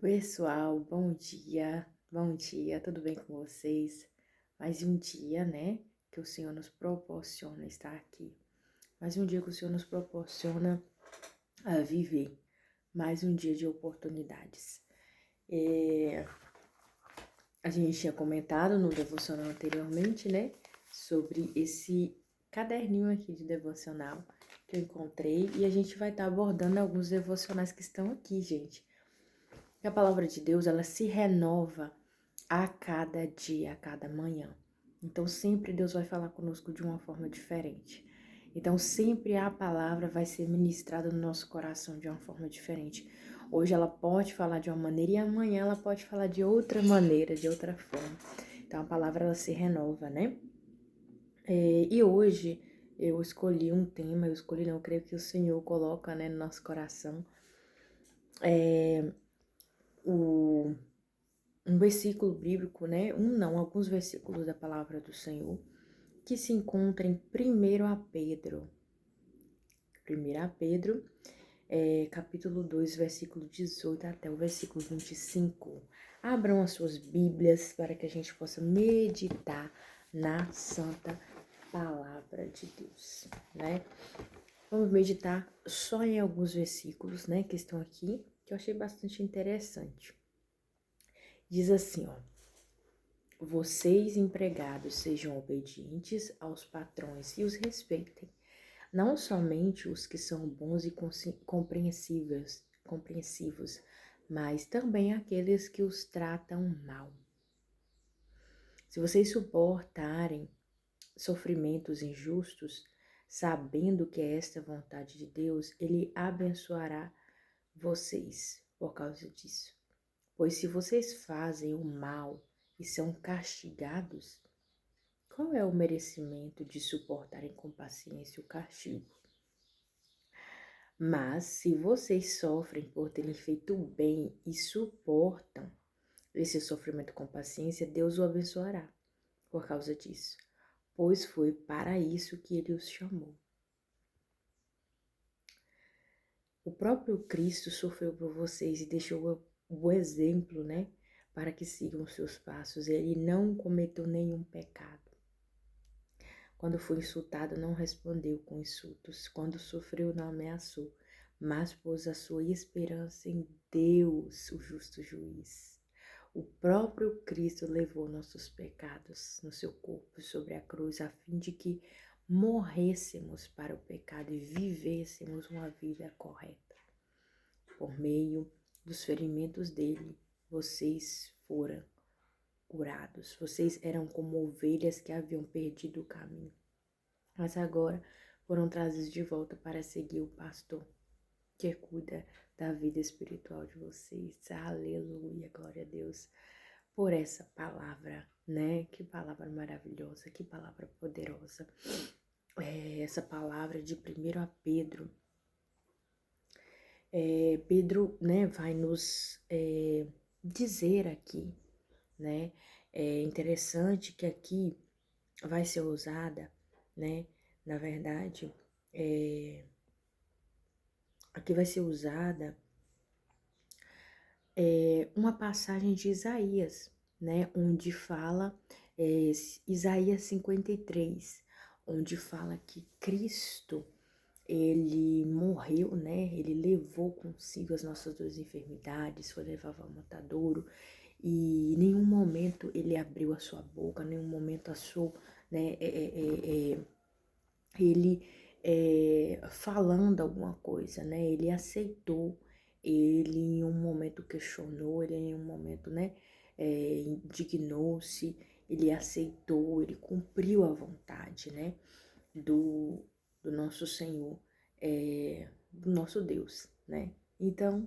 Pessoal, bom dia, tudo bem com vocês? Mais um dia, né, que o Senhor nos proporciona estar aqui. Mais um dia que o Senhor nos proporciona a viver. Mais um dia de oportunidades. A gente tinha comentado no devocional anteriormente, né, sobre esse caderninho aqui de devocional que eu encontrei e a gente vai estar abordando alguns devocionais que estão aqui, gente. A palavra de Deus, ela se renova a cada dia, a cada manhã. Então, sempre Deus vai falar conosco de uma forma diferente. Então, sempre a palavra vai ser ministrada no nosso coração de uma forma diferente. Hoje ela pode falar de uma maneira e amanhã ela pode falar de outra maneira, de outra forma. Então, a palavra ela se renova, né? E hoje eu escolhi um tema, eu creio que o Senhor coloca, né, no nosso coração, o um versículo bíblico, né? Alguns versículos da palavra do Senhor, que se encontra em 1 Pedro. 1 Pedro, capítulo 2, versículo 18 até o versículo 25. Abram as suas Bíblias para que a gente possa meditar na santa palavra de Deus, né? Vamos meditar só em alguns versículos, né, que estão aqui, que eu achei bastante interessante. Diz assim, ó: Vocês, empregados, sejam obedientes aos patrões e os respeitem, não somente os que são bons e compreensivos, mas também aqueles que os tratam mal. Se vocês suportarem sofrimentos injustos, sabendo que é esta a vontade de Deus, Ele abençoará vocês por causa disso. Pois se vocês fazem o mal e são castigados, qual é o merecimento de suportarem com paciência o castigo? Mas se vocês sofrem por terem feito o bem e suportam esse sofrimento com paciência, Deus o abençoará por causa disso, pois foi para isso que ele os chamou. O próprio Cristo sofreu por vocês e deixou o exemplo, né, para que sigam os seus passos. Ele não cometeu nenhum pecado. Quando foi insultado, não respondeu com insultos. Quando sofreu, não ameaçou, mas pôs a sua esperança em Deus, o justo juiz. O próprio Cristo levou nossos pecados no seu corpo sobre a cruz, a fim de que morrêssemos para o pecado e vivêssemos uma vida correta. Por meio dos ferimentos dele, vocês foram curados. Vocês eram como ovelhas que haviam perdido o caminho, mas agora foram trazidos de volta para seguir o pastor que cuida da vida espiritual de vocês. Aleluia, glória a Deus por essa palavra, né? Que palavra maravilhosa, que palavra poderosa. Essa palavra de 1 Pedro. Pedro, né, vai nos dizer aqui, né? É interessante que aqui vai ser usada, né? Na verdade, aqui vai ser usada uma passagem de Isaías, né? Onde fala, Isaías 53, onde fala que Cristo, ele morreu, né? Ele levou consigo as nossas duas enfermidades, foi levado ao matadouro, e em nenhum momento ele abriu a sua boca, em nenhum momento achou, né, ele falando alguma coisa, né? Ele aceitou, ele em um momento questionou, ele em um momento, né, indignou-se, ele aceitou, ele cumpriu a vontade, né, do nosso Senhor, do nosso Deus, né? Então,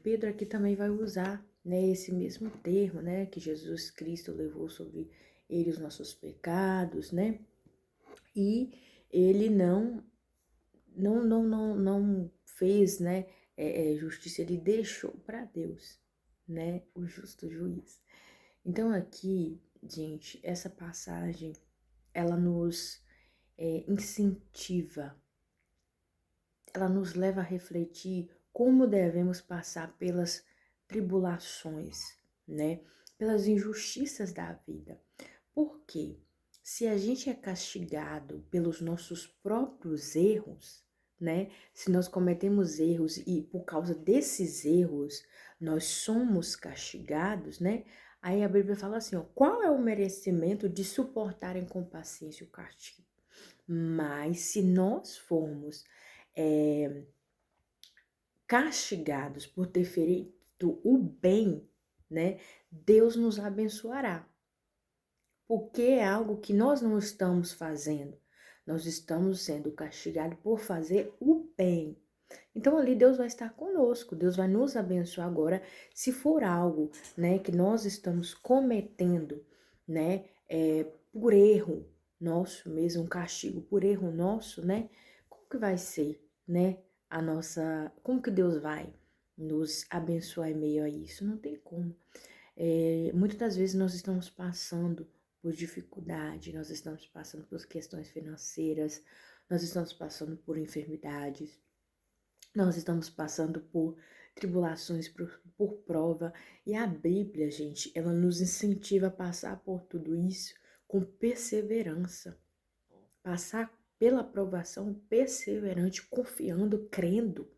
Pedro aqui também vai usar, né, esse mesmo termo, né, que Jesus Cristo levou sobre ele os nossos pecados, né? E ele não fez, né, justiça, ele deixou para Deus, né, o justo juiz. Então aqui, gente, essa passagem, ela nos incentiva, ela nos leva a refletir como devemos passar pelas tribulações, né? Pelas injustiças da vida. Por quê? Se a gente é castigado pelos nossos próprios erros, né? Se nós cometemos erros e por causa desses erros nós somos castigados, né? Aí a Bíblia fala assim, ó, qual é o merecimento de suportarem com paciência o castigo? Mas se nós formos castigados por ter feito o bem, né? Deus nos abençoará. Porque é algo que nós não estamos fazendo. Nós estamos sendo castigados por fazer o bem. Então ali Deus vai estar conosco, Deus vai nos abençoar agora, se for algo, né, que nós estamos cometendo, né, por erro nosso mesmo, um castigo por erro nosso, né, como que vai ser, né, como que Deus vai nos abençoar em meio a isso? Não tem como. Muitas das vezes nós estamos passando por dificuldade, nós estamos passando por questões financeiras, nós estamos passando por enfermidades, nós estamos passando por tribulações, por prova, e a Bíblia, gente, ela nos incentiva a passar por tudo isso com perseverança, passar pela provação perseverante, confiando, crendo,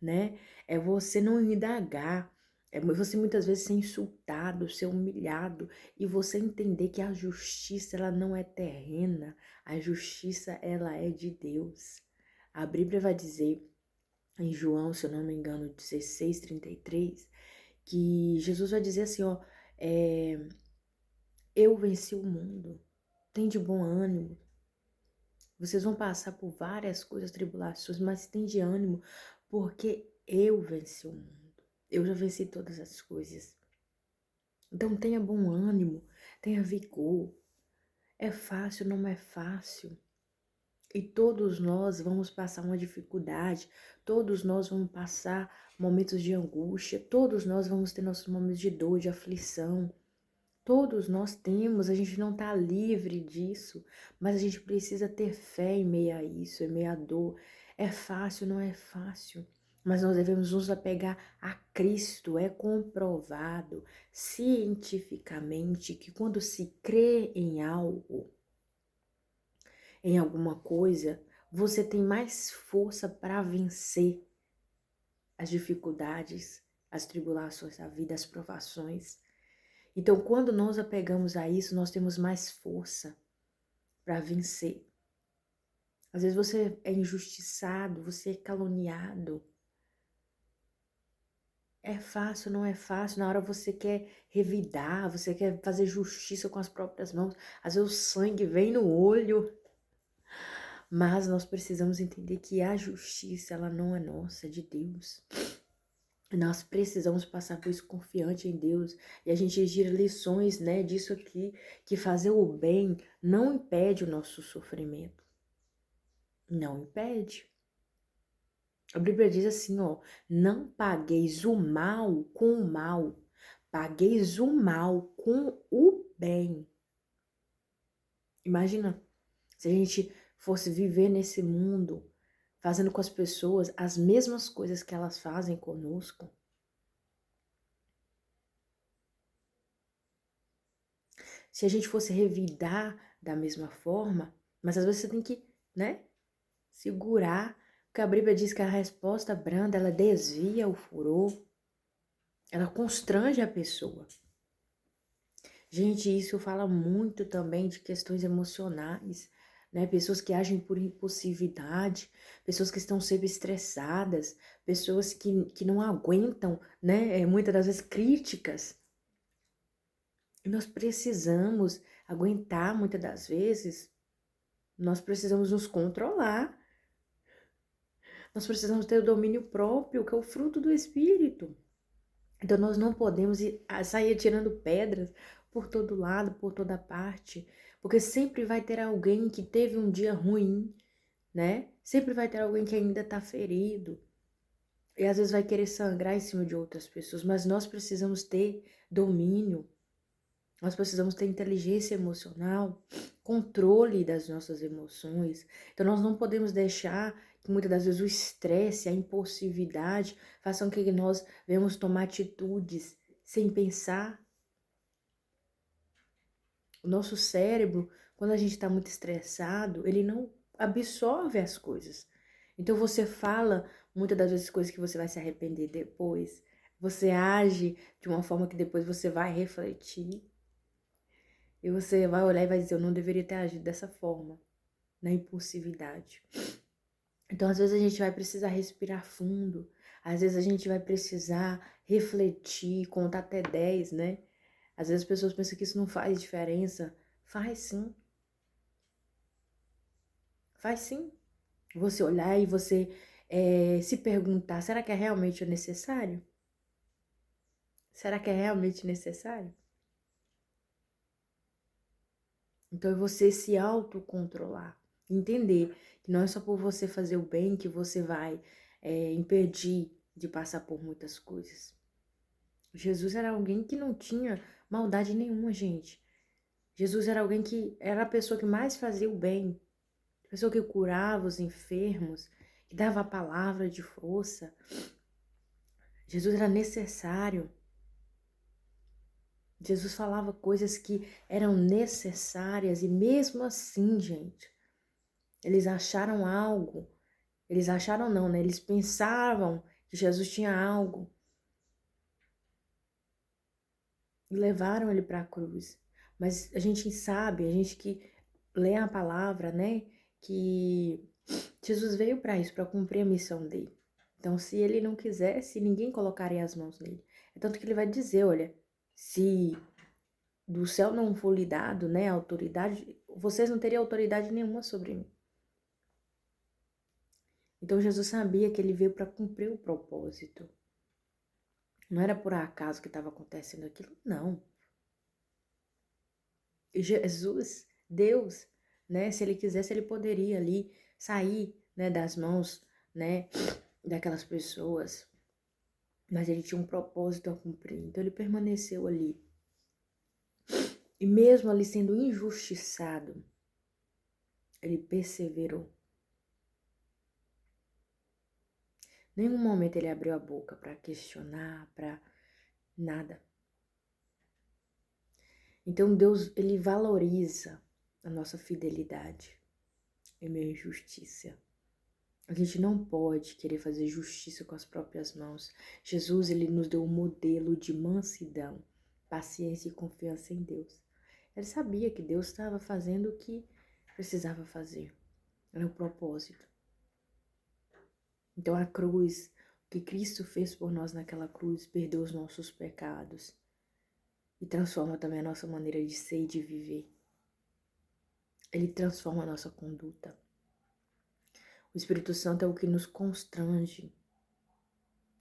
né? É você não indagar, é você muitas vezes ser insultado, ser humilhado, e você entender que a justiça, ela não é terrena, a justiça, ela é de Deus. A Bíblia vai dizer em João, se eu não me engano, 16:33, que Jesus vai dizer assim, ó, eu venci o mundo, tem de bom ânimo. Vocês vão passar por várias coisas, tribulações, mas tem de ânimo, porque eu venci o mundo. Eu já venci todas as coisas. Então tenha bom ânimo, tenha vigor. É fácil, não é fácil. E todos nós vamos passar uma dificuldade, todos nós vamos passar momentos de angústia, todos nós vamos ter nossos momentos de dor, de aflição. Todos nós temos, a gente não está livre disso, mas a gente precisa ter fé em meio a isso, em meio à dor. É fácil, não é fácil, mas nós devemos nos apegar a Cristo. É comprovado cientificamente que quando se crê em algo, em alguma coisa, você tem mais força para vencer as dificuldades, as tribulações da vida, as provações. Então, quando nós apegamos a isso, nós temos mais força para vencer. Às vezes você é injustiçado, você é caluniado. É fácil, não é fácil. Na hora você quer revidar, você quer fazer justiça com as próprias mãos. Às vezes o sangue vem no olho. Mas nós precisamos entender que a justiça, ela não é nossa, é de Deus. Nós precisamos passar por isso confiante em Deus. E a gente gira lições, né, disso aqui, que fazer o bem não impede o nosso sofrimento. Não impede. A Bíblia diz assim, ó, não pagueis o mal com o mal, pagueis o mal com o bem. Imagina se a gente fosse viver nesse mundo, fazendo com as pessoas as mesmas coisas que elas fazem conosco. Se a gente fosse revidar da mesma forma, mas às vezes você tem que, né, segurar, porque a Bíblia diz que a resposta branda, ela desvia o furor, ela constrange a pessoa. Gente, isso fala muito também de questões emocionais, né? Pessoas que agem por impulsividade, pessoas que estão sempre estressadas, pessoas que não aguentam, né? Muitas das vezes críticas. E nós precisamos aguentar muitas das vezes, nós precisamos nos controlar. Nós precisamos ter o domínio próprio, que é o fruto do Espírito. Então nós não podemos sair tirando pedras por todo lado, por toda parte, porque sempre vai ter alguém que teve um dia ruim, né? Sempre vai ter alguém que ainda está ferido. E às vezes vai querer sangrar em cima de outras pessoas, mas nós precisamos ter domínio, nós precisamos ter inteligência emocional, controle das nossas emoções. Então nós não podemos deixar que muitas das vezes o estresse, a impulsividade façam com que nós venhamos tomar atitudes sem pensar. O nosso cérebro, quando a gente está muito estressado, ele não absorve as coisas. Então você fala muitas das vezes coisas que você vai se arrepender depois. Você age de uma forma que depois você vai refletir. E você vai olhar e vai dizer, eu não deveria ter agido dessa forma, na impulsividade. Então, às vezes a gente vai precisar respirar fundo. Às vezes a gente vai precisar refletir, contar até 10, né? Às vezes as pessoas pensam que isso não faz diferença. Faz sim. Faz sim. Você olhar e você se perguntar, será que é realmente necessário? Será que é realmente necessário? Então é você se autocontrolar. Entender que não é só por você fazer o bem que você vai impedir de passar por muitas coisas. Jesus era alguém que não tinha maldade nenhuma, gente. Jesus era alguém que era a pessoa que mais fazia o bem, a pessoa que curava os enfermos, que dava a palavra de força. Jesus era necessário. Jesus falava coisas que eram necessárias e mesmo assim, gente, eles acharam algo. Eles acharam não, né? Eles pensavam que Jesus tinha algo e levaram ele para a cruz. Mas a gente sabe, a gente que lê a palavra, né? Que Jesus veio para isso, para cumprir a missão dele. Então, se ele não quisesse, ninguém colocaria as mãos nele. É tanto que ele vai dizer, olha, se do céu não for lhe dado, né, a autoridade, vocês não teriam autoridade nenhuma sobre mim. Então, Jesus sabia que ele veio para cumprir o propósito. Não era por acaso que estava acontecendo aquilo, não. Jesus, Deus, né, se ele quisesse, ele poderia ali sair, né, das mãos, né, daquelas pessoas, mas ele tinha um propósito a cumprir, então ele permaneceu ali. E mesmo ali sendo injustiçado, ele perseverou. Nenhum momento ele abriu a boca para questionar, para nada. Então Deus, ele valoriza a nossa fidelidade e minha justiça. A gente não pode querer fazer justiça com as próprias mãos. Jesus, ele nos deu um modelo de mansidão, paciência e confiança em Deus. Ele sabia que Deus estava fazendo o que precisava fazer. Era o propósito. Então a cruz, o que Cristo fez por nós naquela cruz, perdoa os nossos pecados e transforma também a nossa maneira de ser e de viver. Ele transforma a nossa conduta. O Espírito Santo é o que nos constrange.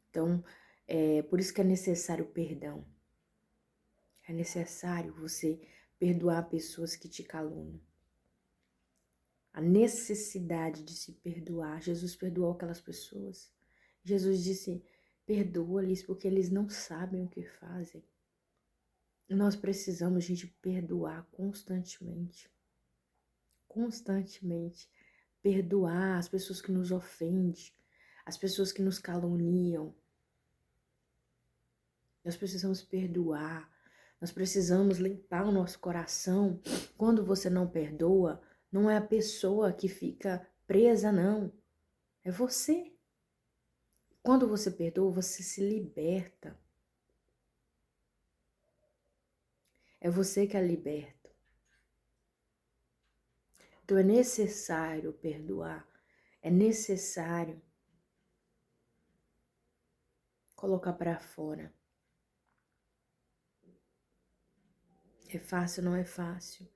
Então, por isso que é necessário perdão. É necessário você perdoar pessoas que te caluniam. A necessidade de se perdoar. Jesus perdoou aquelas pessoas. Jesus disse, perdoa-lhes porque eles não sabem o que fazem. Nós precisamos, gente, perdoar constantemente. Constantemente. Perdoar as pessoas que nos ofendem, as pessoas que nos caluniam. Nós precisamos perdoar. Nós precisamos limpar o nosso coração. Quando você não perdoa, não é a pessoa que fica presa, não. É você. Quando você perdoa, você se liberta. É você que é liberto. Então é necessário perdoar. É necessário colocar para fora. É fácil, não é fácil.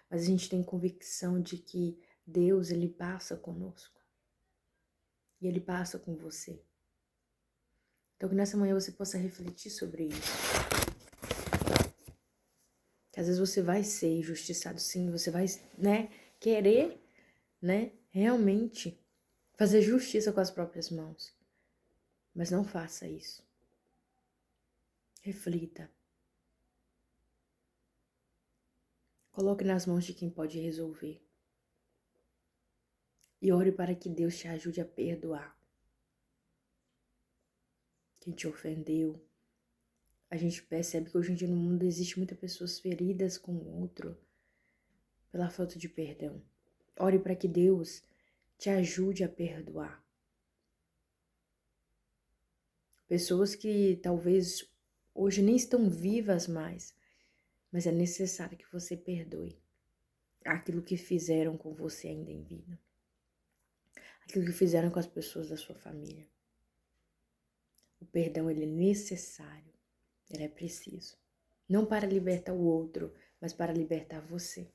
Mas a gente tem convicção de que Deus, ele passa conosco. E ele passa com você. Então que nessa manhã você possa refletir sobre isso. Que às vezes você vai ser injustiçado, sim. Você vai, né, querer, né, realmente fazer justiça com as próprias mãos. Mas não faça isso. Reflita. Coloque nas mãos de quem pode resolver. E ore para que Deus te ajude a perdoar quem te ofendeu. A gente percebe que hoje em dia no mundo existe muitas pessoas feridas com o outro pela falta de perdão. Ore para que Deus te ajude a perdoar. Pessoas que talvez hoje nem estão vivas mais, mas é necessário que você perdoe aquilo que fizeram com você ainda em vida. Aquilo que fizeram com as pessoas da sua família. O perdão, ele é necessário, ele é preciso. Não para libertar o outro, mas para libertar você.